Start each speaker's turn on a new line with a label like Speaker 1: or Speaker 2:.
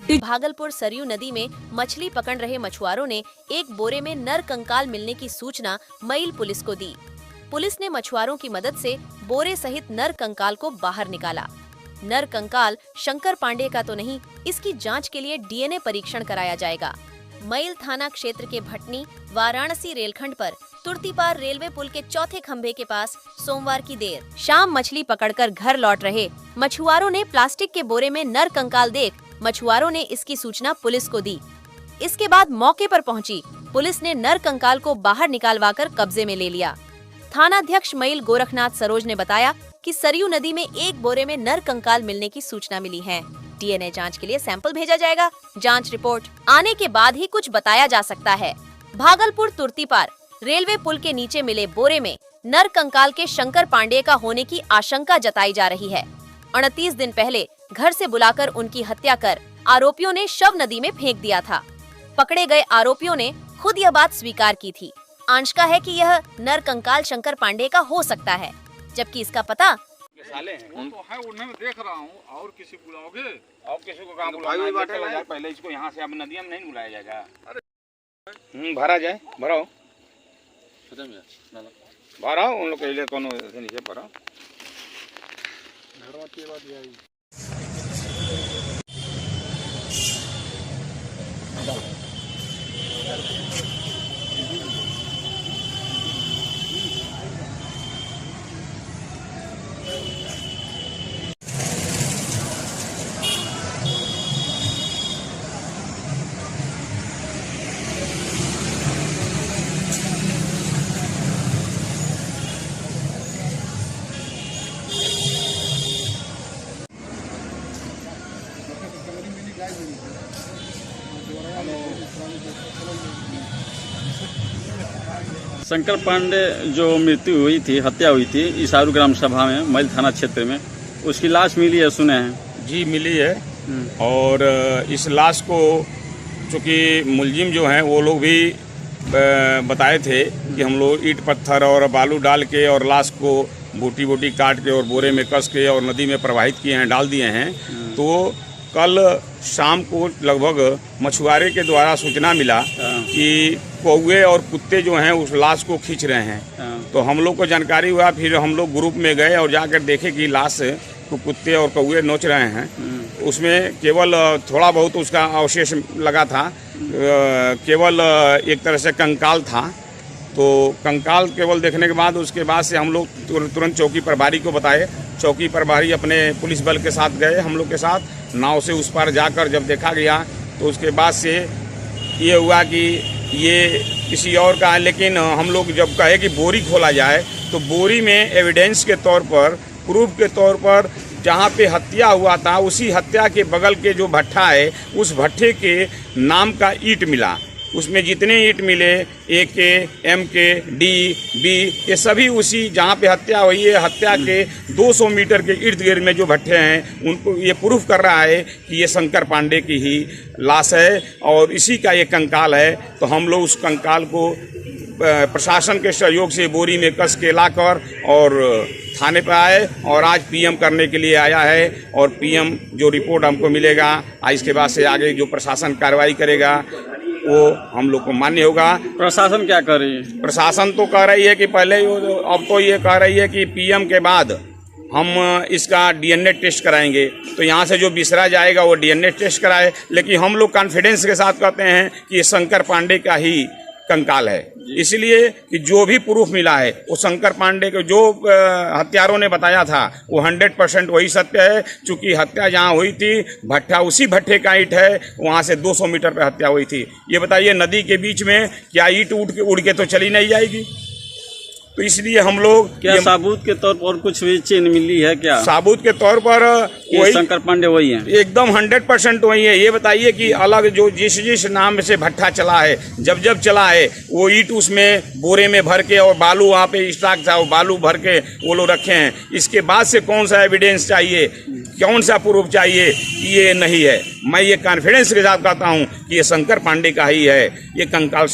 Speaker 1: भागलपुर सरयू नदी में मछली पकड़ रहे मछुआरों ने एक बोरे में नर कंकाल मिलने की सूचना मईल पुलिस को दी। पुलिस ने मछुआरों की मदद से बोरे सहित नर कंकाल को बाहर निकाला। नर कंकाल शंकर पांडे का तो नहीं, इसकी जांच के लिए डीएनए परीक्षण कराया जाएगा। मईल थाना क्षेत्र के भटनी वाराणसी रेलखंड पर तुर्तीपार रेलवे पुल के चौथे खंभे के पास सोमवार की देर शाम मछली पकड़कर घर लौट रहे मछुआरों ने प्लास्टिक के बोरे में नर कंकाल देख मछुआरों ने इसकी सूचना पुलिस को दी। इसके बाद मौके पर पहुंची पुलिस ने नर कंकाल को बाहर निकालवाकर कब्जे में ले लिया। थानाध्यक्ष मईल गोरखनाथ सरोज ने बताया कि सरयू नदी में एक बोरे में नर कंकाल मिलने की सूचना मिली है। डीएनए जांच के लिए सैंपल भेजा जाएगा। जांच रिपोर्ट आने के बाद ही कुछ बताया जा सकता है। भागलपुर तुर्तीपार रेलवे पुल के नीचे मिले बोरे में नर कंकाल के शंकर पांडे का होने की आशंका जताई जा रही है। 29 दिन पहले घर से बुलाकर उनकी हत्या कर आरोपियों ने शव नदी में फेंक दिया था। पकड़े गए आरोपियों ने खुद यह बात स्वीकार की थी। आशंका है कि यह नर कंकाल शंकर पांडे का हो सकता है, जबकि इसका पता
Speaker 2: साले हैं।
Speaker 3: तो है उन्हें मैं देख रहा हूँ। और किसी बुलाओगे?
Speaker 2: और किसी को कहाँ बुलाना? पहले इसको यहाँ से अब नदिया में नहीं बुलाया जाएगा। भरा जाए, भराओ भराओ उन लोग के लिए कौन नीचे भराओ।
Speaker 4: शंकर पांडे जो मृत्यु हुई थी, हत्या हुई थी ईसारू ग्राम सभा में मईल थाना क्षेत्र में, उसकी लाश मिली है सुने हैं?
Speaker 2: जी मिली है। और इस लाश को चूँकि मुलजिम जो हैं वो लोग भी बताए थे कि हम लोग ईंट पत्थर और बालू डाल के और लाश को बोटी बोटी काट के और बोरे में कस के और नदी में प्रवाहित किए हैं, डाल दिए हैं। तो कल शाम को लगभग मछुआरे के द्वारा सूचना मिला कि कौवे और कुत्ते जो हैं उस लाश को खींच रहे हैं। तो हम लोग को जानकारी हुआ, फिर हम लोग ग्रुप में गए और जाकर देखे कि लाश को कुत्ते और कौवे नोच रहे हैं। उसमें केवल थोड़ा बहुत उसका अवशेष लगा था, केवल एक तरह से कंकाल था। तो कंकाल केवल देखने के बाद उसके बाद से हम लोग तुरंत चौकी प्रभारी को बताए। चौकी प्रभारी अपने पुलिस बल के साथ गए, हम लोग के साथ नाव से उस पार जाकर जब देखा गया तो उसके बाद से ये हुआ कि ये किसी और का है। लेकिन हम लोग जब कहे कि बोरी खोला जाए तो बोरी में एविडेंस के तौर पर, प्रूफ के तौर पर जहाँ पे हत्या हुआ था उसी हत्या के बगल के जो भट्ठा है उस भट्ठे के नाम का ईंट मिला। उसमें जितने ईंट मिले ए के, एम के, डी, बी, ये सभी उसी जहाँ पे हत्या हुई है हत्या के 200 मीटर के इर्द गिर्द में जो भट्ठे हैं उनको ये प्रूफ कर रहा है कि ये शंकर पांडे की ही लाश है और इसी का ये कंकाल है। तो हम लोग उस कंकाल को प्रशासन के सहयोग से बोरी में कस के लाकर और थाने पर आए और आज पीएम करने के लिए आया है। और पीएम जो रिपोर्ट हमको मिलेगा इसके बाद से आगे जो प्रशासन कार्रवाई करेगा वो हम लोग को मान्य होगा।
Speaker 4: प्रशासन क्या कर रही है?
Speaker 2: प्रशासन तो कह रही है कि पहले, अब तो ये कह रही है कि पीएम के बाद हम इसका डीएनए टेस्ट कराएंगे। तो यहाँ से जो बिसरा जाएगा वो डीएनए टेस्ट कराए। लेकिन हम लोग कॉन्फिडेंस के साथ कहते हैं कि ये शंकर पांडे का ही कंकाल है, इसलिए कि जो भी प्रूफ मिला है वो शंकर पांडे को जो हत्यारों ने बताया था वो 100% वही सत्य है। चूँकि हत्या जहाँ हुई थी भट्ठा उसी भट्ठे का ईंट है, वहाँ से 200 मीटर पर हत्या हुई थी। ये बताइए नदी के बीच में क्या ईंट उड़ के तो चली नहीं जाएगी? तो इसलिए हम लोग
Speaker 4: क्या साबूत के तौर पर कुछ भी चीज मिली है क्या?
Speaker 2: साबूत के तौर पर वही
Speaker 4: शंकर पांडे वही है,
Speaker 2: एकदम 100% वही है। ये बताइए कि अलग जो जिस नाम से भट्ठा चला है, जब चला है वो ईंट उसमें बोरे में भर के और बालू वहाँ पे स्टॉक था, वो बालू भर के वो लोग रखे हैं। इसके बाद से कौन सा एविडेंस चाहिए, कौन सा प्रूफ चाहिए? ये नहीं है। मैं ये कॉन्फिडेंस के साथ कहता हूँ कि ये शंकर पांडे का ही है ये कंकाल।